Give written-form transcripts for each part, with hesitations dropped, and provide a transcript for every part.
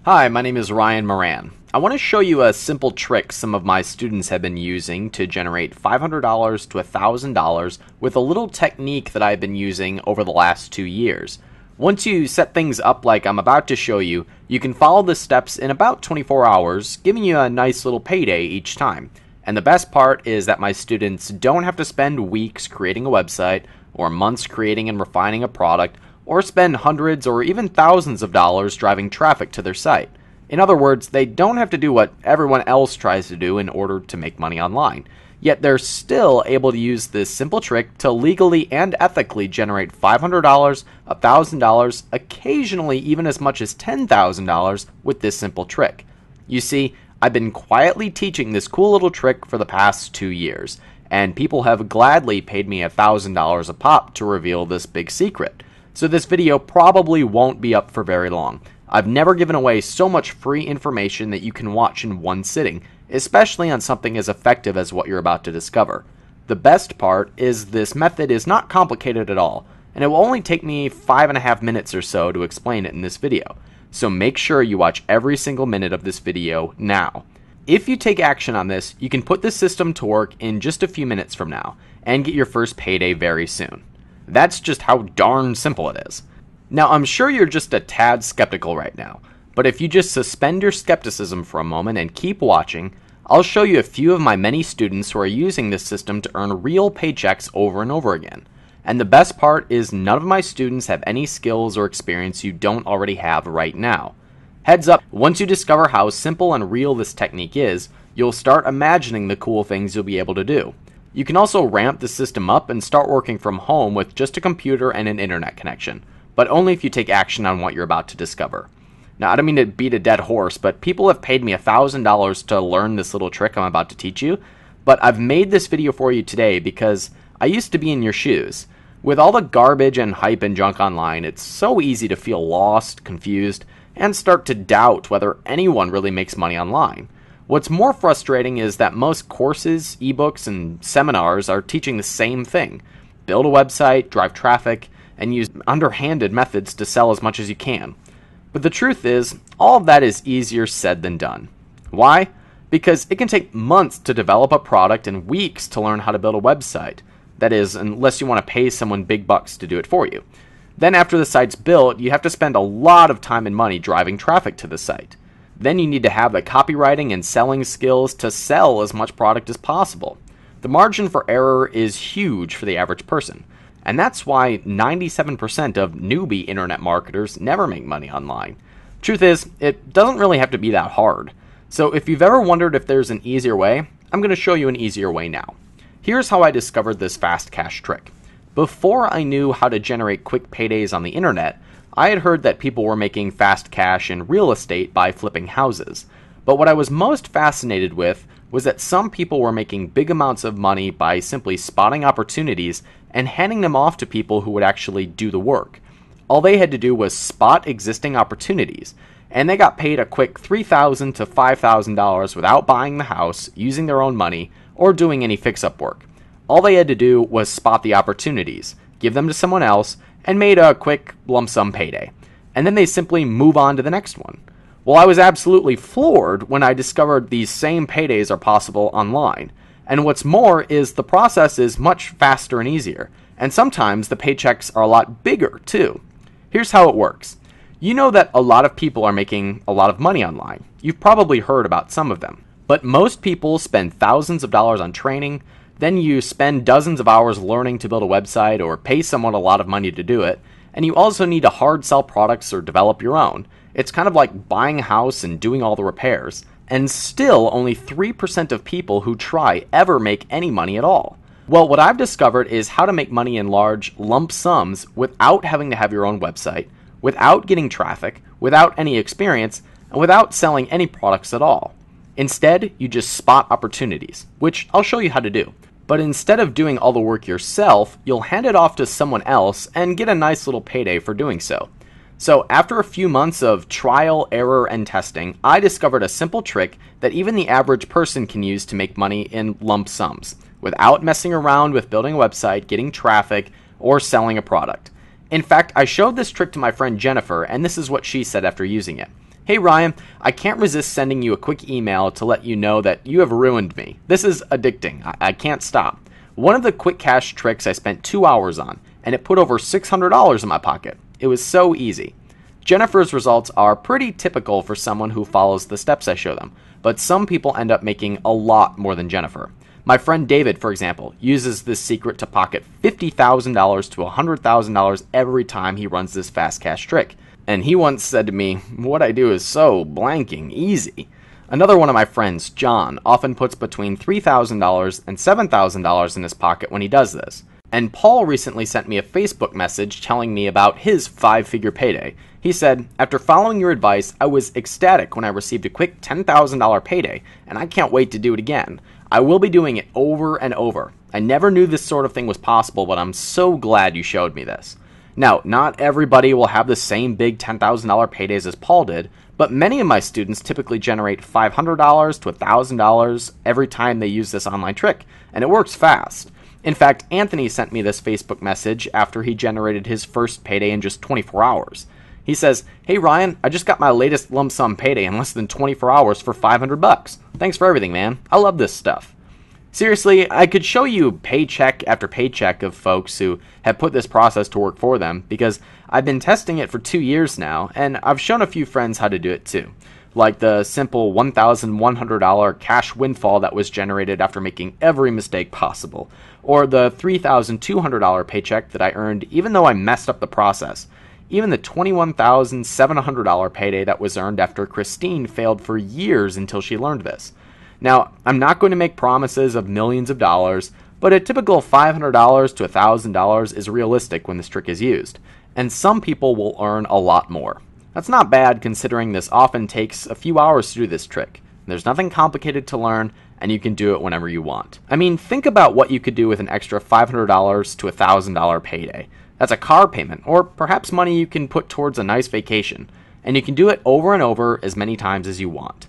Hi, my name is Ryan Moran. I want to show you a simple trick some of my students have been using to generate $500 to $1,000 with a little technique that I've been using over the last 2 years. Once you set things up like I'm about to show you, you can follow the steps in about 24 hours, giving you a nice little payday each time. And the best part is that my students don't have to spend weeks creating a website, or months creating and refining a product, or spend hundreds or even thousands of dollars driving traffic to their site. In other words, they don't have to do what everyone else tries to do in order to make money online. Yet they're still able to use this simple trick to legally and ethically generate $500, $1,000, occasionally even as much as $10,000 with this simple trick. You see, I've been quietly teaching this cool little trick for the past 2 years, and people have gladly paid me $1,000 a pop to reveal this big secret. So this video probably won't be up for very long. I've never given away so much free information that you can watch in one sitting, especially on something as effective as what you're about to discover. The best part is this method is not complicated at all, and it will only take me 5.5 minutes or so to explain it in this video. So make sure you watch every single minute of this video now. If you take action on this, you can put this system to work in just a few minutes from now, and get your first payday very soon. That's just how darn simple it is. Now, I'm sure you're just a tad skeptical right now, but if you just suspend your skepticism for a moment and keep watching, I'll show you a few of my many students who are using this system to earn real paychecks over and over again. And the best part is none of my students have any skills or experience you don't already have right now. Heads up, once you discover how simple and real this technique is, you'll start imagining the cool things you'll be able to do. You can also ramp the system up and start working from home with just a computer and an internet connection, but only if you take action on what you're about to discover. Now, I don't mean to beat a dead horse, but people have paid me $1,000 to learn this little trick I'm about to teach you, but I've made this video for you today because I used to be in your shoes. With all the garbage and hype and junk online, it's so easy to feel lost, confused, and start to doubt whether anyone really makes money online. What's more frustrating is that most courses, ebooks, and seminars are teaching the same thing. Build a website, drive traffic, and use underhanded methods to sell as much as you can. But the truth is, all of that is easier said than done. Why? Because it can take months to develop a product and weeks to learn how to build a website. That is, unless you want to pay someone big bucks to do it for you. Then after the site's built, you have to spend a lot of time and money driving traffic to the site. Then you need to have the copywriting and selling skills to sell as much product as possible. The margin for error is huge for the average person. And that's why 97% of newbie internet marketers never make money online. Truth is, it doesn't really have to be that hard. So if you've ever wondered if there's an easier way, I'm going to show you an easier way now. Here's how I discovered this fast cash trick. Before I knew how to generate quick paydays on the internet, I had heard that people were making fast cash in real estate by flipping houses. But what I was most fascinated with was that some people were making big amounts of money by simply spotting opportunities and handing them off to people who would actually do the work. All they had to do was spot existing opportunities, and they got paid a quick $3,000 to $5,000 without buying the house, using their own money, or doing any fix-up work. All they had to do was spot the opportunities, give them to someone else, and made a quick lump sum payday. And then they simply move on to the next one. Well, I was absolutely floored when I discovered these same paydays are possible online. And what's more is the process is much faster and easier. And sometimes the paychecks are a lot bigger too. Here's how it works. You know that a lot of people are making a lot of money online. You've probably heard about some of them. But most people spend thousands of dollars on training. Then you spend dozens of hours learning to build a website or pay someone a lot of money to do it, and you also need to hard sell products or develop your own. It's kind of like buying a house and doing all the repairs, and still only 3% of people who try ever make any money at all. Well, what I've discovered is how to make money in large lump sums without having to have your own website, without getting traffic, without any experience, and without selling any products at all. Instead, you just spot opportunities, which I'll show you how to do. But instead of doing all the work yourself, you'll hand it off to someone else and get a nice little payday for doing so. So after a few months of trial, error, and testing, I discovered a simple trick that even the average person can use to make money in lump sums, without messing around with building a website, getting traffic, or selling a product. In fact, I showed this trick to my friend Jennifer, and this is what she said after using it. Hey Ryan, I can't resist sending you a quick email to let you know that you have ruined me. This is addicting. I can't stop. One of the quick cash tricks I spent 2 hours on, and it put over $600 in my pocket. It was so easy. Jennifer's results are pretty typical for someone who follows the steps I show them, but some people end up making a lot more than Jennifer. My friend David, for example, uses this secret to pocket $50,000 to $100,000 every time he runs this fast cash trick. And he once said to me, "What I do is so blanking easy." Another one of my friends, John, often puts between $3,000 and $7,000 in his pocket when he does this. And Paul recently sent me a Facebook message telling me about his 5-figure payday. He said, "After following your advice, I was ecstatic when I received a quick $10,000 payday, and I can't wait to do it again. I will be doing it over and over. I never knew this sort of thing was possible, but I'm so glad you showed me this." Now, not everybody will have the same big $10,000 paydays as Paul did, but many of my students typically generate $500 to $1,000 every time they use this online trick, and it works fast. In fact, Anthony sent me this Facebook message after he generated his first payday in just 24 hours. He says, "Hey Ryan, I just got my latest lump sum payday in less than 24 hours for $500. Thanks for everything, man. I love this stuff." Seriously, I could show you paycheck after paycheck of folks who have put this process to work for them because I've been testing it for 2 years now, and I've shown a few friends how to do it too. Like the simple $1,100 cash windfall that was generated after making every mistake possible, or the $3,200 paycheck that I earned even though I messed up the process. Even the $21,700 payday that was earned after Christine failed for years until she learned this. Now, I'm not going to make promises of millions of dollars, but a typical $500 to $1,000 is realistic when this trick is used, and some people will earn a lot more. That's not bad considering this often takes a few hours to do this trick. There's nothing complicated to learn, and you can do it whenever you want. I mean, think about what you could do with an extra $500 to $1,000 payday. That's a car payment, or perhaps money you can put towards a nice vacation, and you can do it over and over as many times as you want.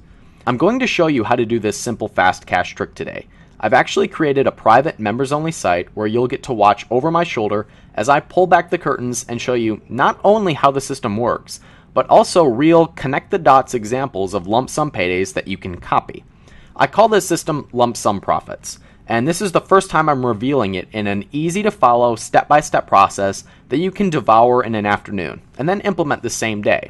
I'm going to show you how to do this simple fast cash trick today. I've actually created a private members-only site where you'll get to watch over my shoulder as I pull back the curtains and show you not only how the system works, but also real connect-the-dots examples of lump sum paydays that you can copy. I call this system lump sum profits, and this is the first time I'm revealing it in an easy-to-follow step-by-step process that you can devour in an afternoon, and then implement the same day.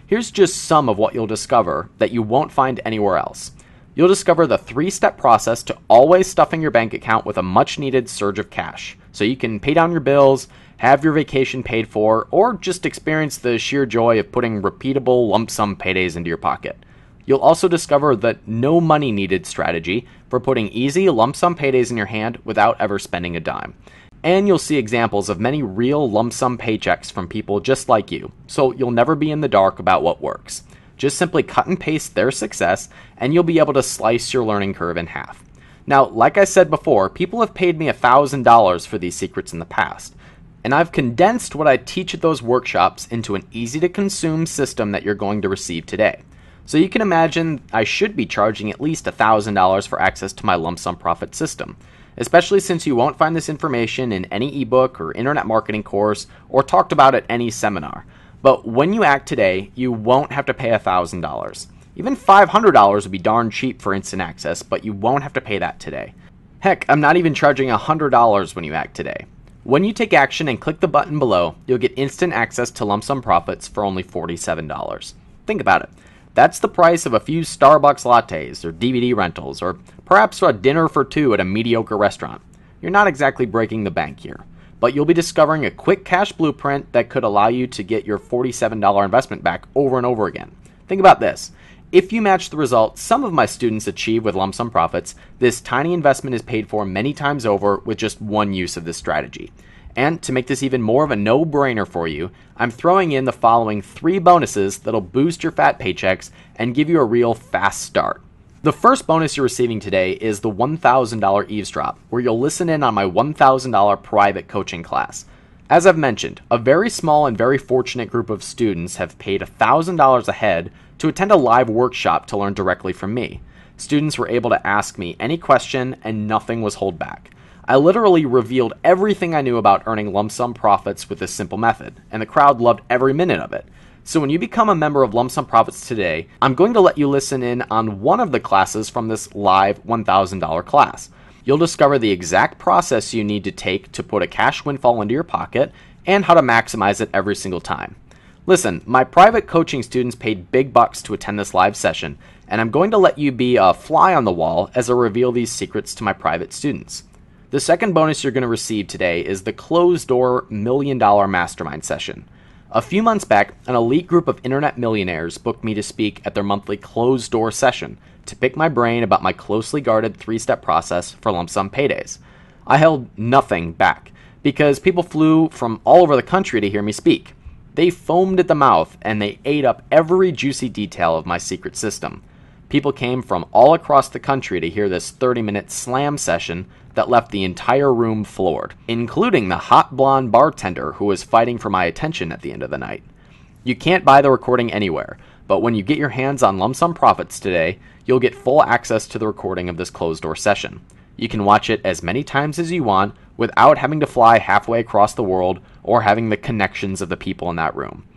Here's just some of what you'll discover that you won't find anywhere else. You'll discover the 3-step process to always stuffing your bank account with a much-needed surge of cash, so you can pay down your bills, have your vacation paid for, or just experience the sheer joy of putting repeatable lump sum paydays into your pocket. You'll also discover the no money needed strategy for putting easy lump sum paydays in your hand without ever spending a dime. And you'll see examples of many real lump sum paychecks from people just like you, so you'll never be in the dark about what works. Just simply cut and paste their success, and you'll be able to slice your learning curve in half. Now, like I said before, people have paid me $1,000 for these secrets in the past, and I've condensed what I teach at those workshops into an easy-to-consume system that you're going to receive today. So you can imagine I should be charging at least $1,000 for access to my lump sum profit system, especially since you won't find this information in any ebook or internet marketing course or talked about at any seminar. But when you act today, you won't have to pay $1,000. Even $500 would be darn cheap for instant access, but you won't have to pay that today. Heck, I'm not even charging $100 when you act today. When you take action and click the button below, you'll get instant access to lump sum profits for only $47. Think about it. That's the price of a few Starbucks lattes or DVD rentals, or perhaps a dinner for two at a mediocre restaurant. You're not exactly breaking the bank here, but you'll be discovering a quick cash blueprint that could allow you to get your $47 investment back over and over again. Think about this. If you match the results some of my students achieve with lump sum profits, this tiny investment is paid for many times over with just one use of this strategy. And to make this even more of a no-brainer for you, I'm throwing in the following 3 bonuses that'll boost your fat paychecks and give you a real fast start. The first bonus you're receiving today is the $1,000 eavesdrop, where you'll listen in on my $1,000 private coaching class. As I've mentioned, a very small and very fortunate group of students have paid $1,000 ahead to attend a live workshop to learn directly from me. Students were able to ask me any question and nothing was held back. I literally revealed everything I knew about earning lump sum profits with this simple method, and the crowd loved every minute of it. So when you become a member of Lump Sum Profits today, I'm going to let you listen in on one of the classes from this live $1,000 class. You'll discover the exact process you need to take to put a cash windfall into your pocket and how to maximize it every single time. Listen, my private coaching students paid big bucks to attend this live session, and I'm going to let you be a fly on the wall as I reveal these secrets to my private students. The second bonus you're going to receive today is the closed door $1 million mastermind session. A few months back, an elite group of internet millionaires booked me to speak at their monthly closed door session to pick my brain about my closely guarded 3-step process for lump sum paydays. I held nothing back because people flew from all over the country to hear me speak. They foamed at the mouth and they ate up every juicy detail of my secret system. People came from all across the country to hear this 30-minute slam session that left the entire room floored, including the hot blonde bartender who was fighting for my attention at the end of the night. You can't buy the recording anywhere, but when you get your hands on Lump Sum Profits today, you'll get full access to the recording of this closed-door session. You can watch it as many times as you want without having to fly halfway across the world or having the connections of the people in that room.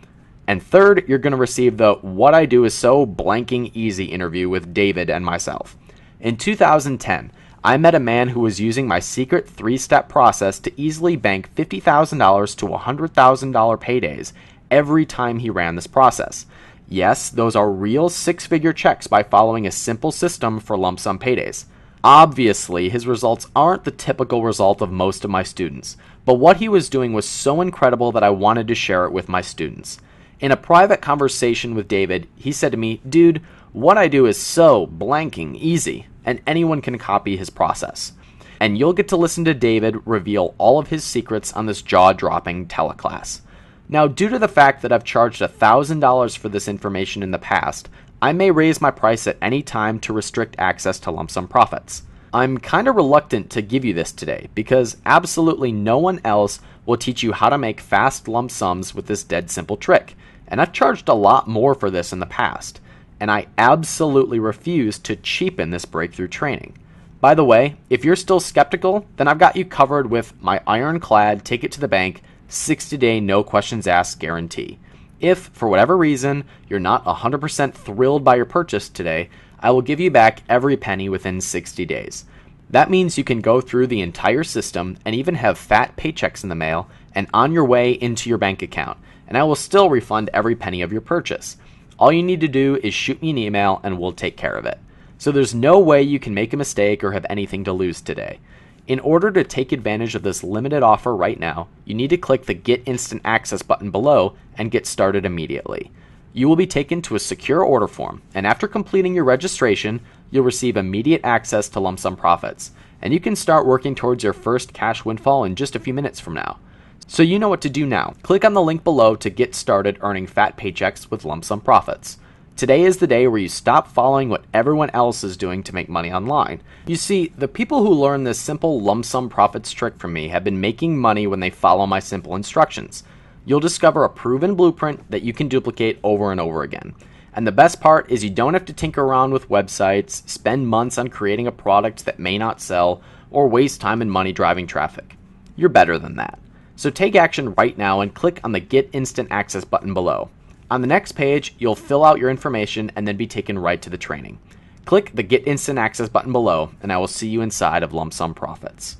And third, you're going to receive the What I Do Is So Blanking Easy interview with David and myself. In 2010, I met a man who was using my secret 3-step process to easily bank $50,000 to $100,000 paydays every time he ran this process. Yes, those are real 6-figure checks by following a simple system for lump sum paydays. Obviously, his results aren't the typical result of most of my students, but what he was doing was so incredible that I wanted to share it with my students. In a private conversation with David, he said to me, "Dude, what I do is so blanking easy, and anyone can copy his process." And you'll get to listen to David reveal all of his secrets on this jaw-dropping teleclass. Now, due to the fact that I've charged $1,000 for this information in the past, I may raise my price at any time to restrict access to Lump Sum Profits. I'm kind of reluctant to give you this today because absolutely no one else will teach you how to make fast lump sums with this dead simple trick. And I've charged a lot more for this in the past, and I absolutely refuse to cheapen this breakthrough training. By the way, if you're still skeptical, then I've got you covered with my ironclad take it to the bank 60-day no questions asked guarantee. If, for whatever reason, you're not 100% thrilled by your purchase today, I will give you back every penny within 60 days. That means you can go through the entire system and even have fat paychecks in the mail and on your way into your bank account, and I will still refund every penny of your purchase. All you need to do is shoot me an email and we'll take care of it. So there's no way you can make a mistake or have anything to lose today. In order to take advantage of this limited offer right now, you need to click the Get Instant Access button below and get started immediately. You will be taken to a secure order form, and after completing your registration, you'll receive immediate access to Lump Sum Profits, and you can start working towards your first cash windfall in just a few minutes from now. So you know what to do now. Click on the link below to get started earning fat paychecks with Lump Sum Profits. Today is the day where you stop following what everyone else is doing to make money online. You see, the people who learn this simple lump sum profits trick from me have been making money when they follow my simple instructions. You'll discover a proven blueprint that you can duplicate over and over again. And the best part is you don't have to tinker around with websites, spend months on creating a product that may not sell, or waste time and money driving traffic. You're better than that. So take action right now and click on the Get Instant Access button below. On the next page, you'll fill out your information and then be taken right to the training. Click the Get Instant Access button below, and I will see you inside of Lump Sum Profits.